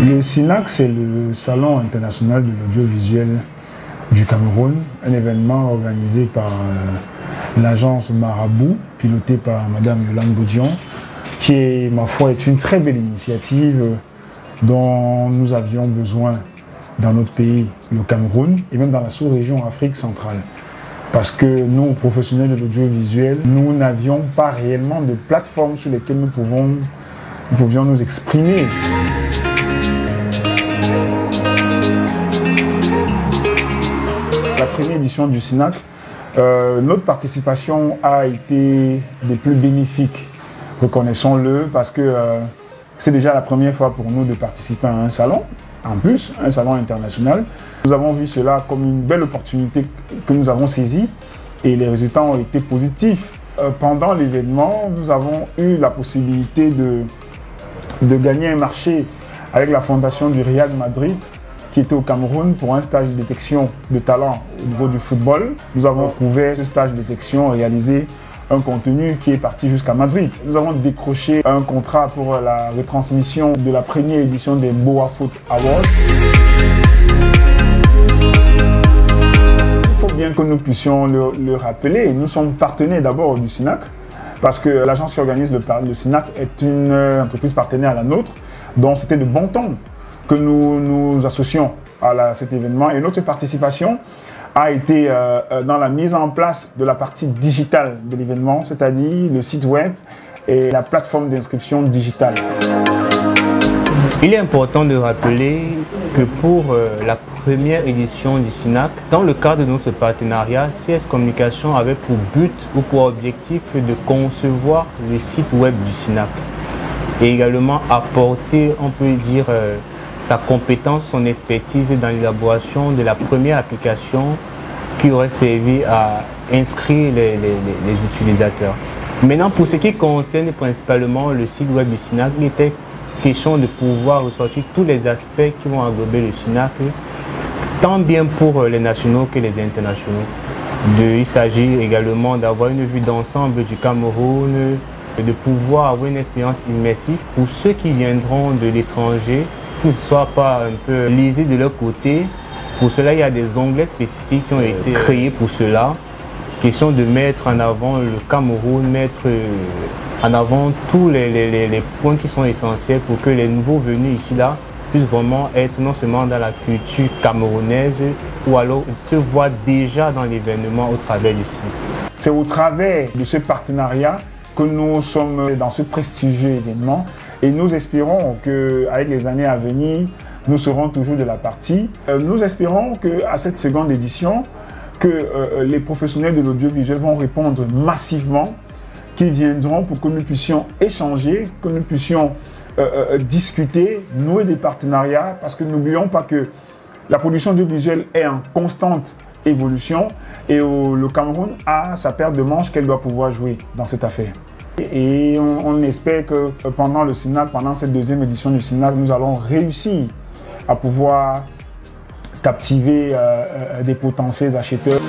Le SINAC, c'est le Salon international de l'audiovisuel du Cameroun, un événement organisé par l'agence Marabout, pilotée par Madame Yolande Boudion, qui est, ma foi, est une très belle initiative dont nous avions besoin dans notre pays, le Cameroun, et même dans la sous-région Afrique centrale. Parce que nous, professionnels de l'audiovisuel, nous n'avions pas réellement de plateforme sur lesquelles nous pouvions nous exprimer. La première édition du SINAC, notre participation a été des plus bénéfiques, reconnaissons-le, parce que c'est déjà la première fois pour nous de participer à un salon, en plus, un salon international. Nous avons vu cela comme une belle opportunité que nous avons saisie et les résultats ont été positifs. Pendant l'événement, nous avons eu la possibilité de gagner un marché avec la fondation du Real Madrid qui était au Cameroun pour un stage de détection de talent au niveau du football. Nous avons prouvé ce stage de détection, réalisé un contenu qui est parti jusqu'à Madrid. Nous avons décroché un contrat pour la retransmission de la première édition des Boa Foot Awards. Il faut bien que nous puissions le rappeler. Nous sommes partenaires d'abord du SINAC, parce que l'agence qui organise le SINAC est une entreprise partenaire à la nôtre, donc c'était de bon ton que nous nous associons à cet événement. Et notre participation a été dans la mise en place de la partie digitale de l'événement, c'est-à-dire le site web et la plateforme d'inscription digitale. Il est important de rappeler que pour la première édition du SINAC, dans le cadre de notre partenariat, CS Communication avait pour but ou pour objectif de concevoir le site web du SINAC et également apporter, on peut dire, sa compétence, son expertise dans l'élaboration de la première application qui aurait servi à inscrire les utilisateurs. Maintenant, pour ce qui concerne principalement le site web du SINAC, il était question de pouvoir ressortir tous les aspects qui vont englober le SINAC, tant bien pour les nationaux que les internationaux. Il s'agit également d'avoir une vue d'ensemble du Cameroun, de pouvoir avoir une expérience immersive pour ceux qui viendront de l'étranger, qui ne soient pas un peu lésés de leur côté. Pour cela, il y a des onglets spécifiques qui ont été créés pour cela. Question de mettre en avant le Cameroun, mettre en avant tous les points qui sont essentiels pour que les nouveaux venus ici-là puissent vraiment être non seulement dans la culture camerounaise, ou alors se voient déjà dans l'événement au travers du site. C'est au travers de ce partenariat que nous sommes dans ce prestigieux événement. Et nous espérons qu'avec les années à venir, nous serons toujours de la partie. Nous espérons qu'à cette seconde édition, que les professionnels de l'audiovisuel vont répondre massivement, qu'ils viendront pour que nous puissions échanger, que nous puissions discuter, nouer des partenariats, parce que n'oublions pas que la production audiovisuelle est en constante évolution et le Cameroun a sa paire de manches qu'elle doit pouvoir jouer dans cette affaire. Et on espère que pendant le SINAC, pendant cette deuxième édition du SINAC, nous allons réussir à pouvoir captiver des potentiels acheteurs.